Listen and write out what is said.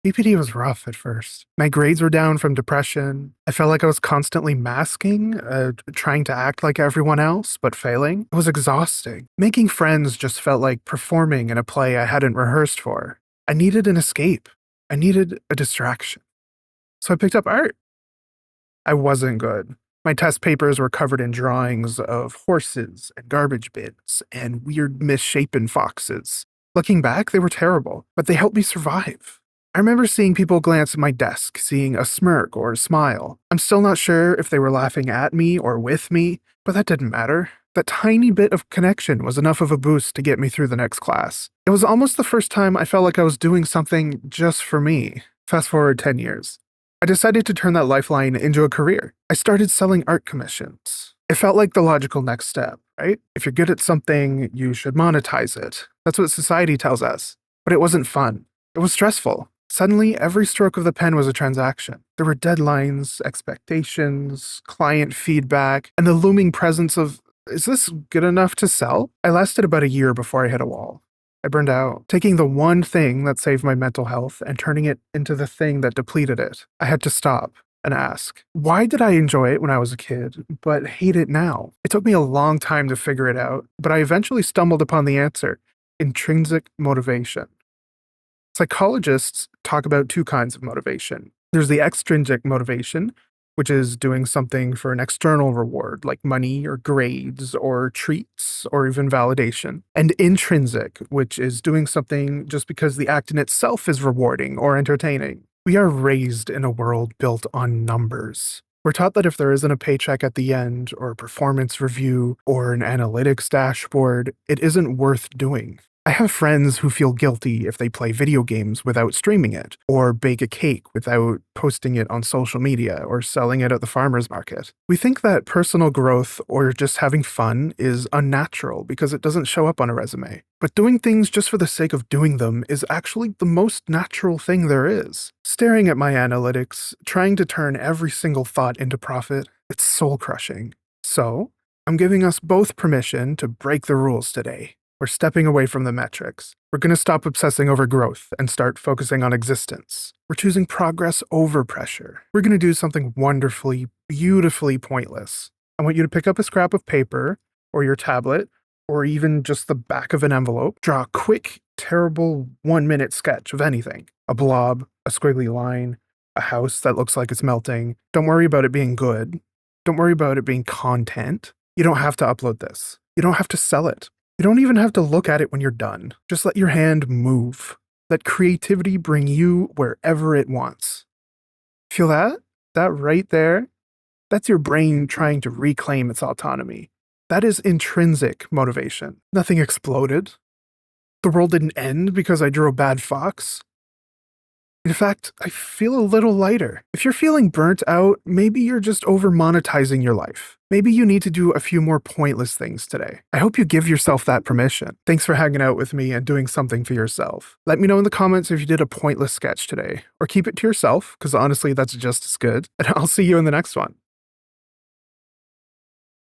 PPD was rough at first. My grades were down from depression. I felt like I was constantly masking, trying to act like everyone else, but failing. It was exhausting. Making friends just felt like performing in a play I hadn't rehearsed for. I needed an escape. I needed a distraction. So I picked up art. I wasn't good. My test papers were covered in drawings of horses and garbage bins and weird misshapen foxes. Looking back, they were terrible, but they helped me survive. I remember seeing people glance at my desk, seeing a smirk or a smile. I'm still not sure if they were laughing at me or with me, but that didn't matter. That tiny bit of connection was enough of a boost to get me through the next class. It was almost the first time I felt like I was doing something just for me. Fast forward 10 years. I decided to turn that lifeline into a career. I started selling art commissions. It felt like the logical next step, right? If you're good at something, you should monetize it. That's what society tells us. But it wasn't fun. It was stressful. Suddenly, every stroke of the pen was a transaction. There were deadlines, expectations, client feedback, and the looming presence of, is this good enough to sell? I lasted about a year before I hit a wall. I burned out, taking the one thing that saved my mental health and turning it into the thing that depleted it. I had to stop and ask, why did I enjoy it when I was a kid, but hate it now? It took me a long time to figure it out, but I eventually stumbled upon the answer: intrinsic motivation. Psychologists talk about two kinds of motivation. There's the extrinsic motivation, which is doing something for an external reward, like money or grades or treats or even validation. And intrinsic, which is doing something just because the act in itself is rewarding or entertaining. We are raised in a world built on numbers. We're taught that if there isn't a paycheck at the end, or a performance review, or an analytics dashboard, it isn't worth doing. I have friends who feel guilty if they play video games without streaming it, or bake a cake without posting it on social media, or selling it at the farmer's market. We think that personal growth or just having fun is unnatural because it doesn't show up on a resume. But doing things just for the sake of doing them is actually the most natural thing there is. Staring at my analytics, trying to turn every single thought into profit, it's soul-crushing. So, I'm giving us both permission to break the rules today. We're stepping away from the metrics. We're going to stop obsessing over growth and start focusing on existence. We're choosing progress over pressure. We're going to do something wonderfully, beautifully pointless. I want you to pick up a scrap of paper, or your tablet, or even just the back of an envelope. Draw a quick, terrible 1-minute sketch of anything. A blob, a squiggly line, a house that looks like it's melting. Don't worry about it being good. Don't worry about it being content. You don't have to upload this. You don't have to sell it. You don't even have to look at it when you're done. Just let your hand move. Let creativity bring you wherever it wants. Feel that? That right there? That's your brain trying to reclaim its autonomy. That is intrinsic motivation. Nothing exploded. The world didn't end because I drew a bad fox. In fact, I feel a little lighter. If you're feeling burnt out, maybe you're just over monetizing your life. Maybe you need to do a few more pointless things today. I hope you give yourself that permission. Thanks for hanging out with me and doing something for yourself. Let me know in the comments if you did a pointless sketch today, or keep it to yourself, because honestly, that's just as good. And I'll see you in the next one.